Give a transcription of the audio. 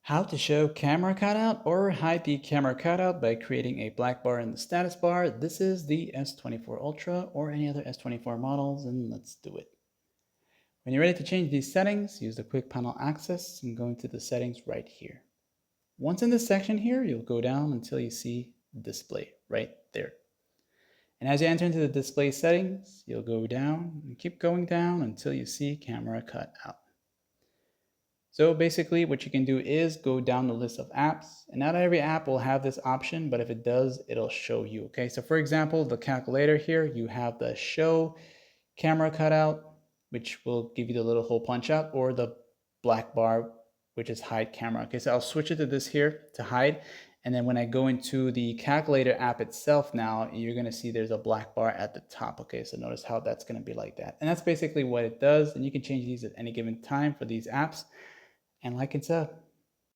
How to show camera cutout or hide the camera cutout by creating a black bar in the status bar. This is the S24 Ultra or any other S24 models, and let's do it. When you're ready to change these settings, use the quick panel access and go into the settings right here. Once in this section here, you'll go down until you see display right there. And as you enter into the display settings, you'll go down and keep going down until you see camera cutout. So basically what you can do is go down the list of apps, and not every app will have this option, but if it does, it'll show you. Okay, so for example, the calculator here, you have the show camera cutout, which will give you the little hole punch out, or the black bar, which is hide camera. Okay, so I'll switch it to this here to hide. And then when I go into the calculator app itself now, you're gonna see there's a black bar at the top. Okay, so notice how that's gonna be like that. And that's basically what it does. And you can change these at any given time for these apps. And like it's a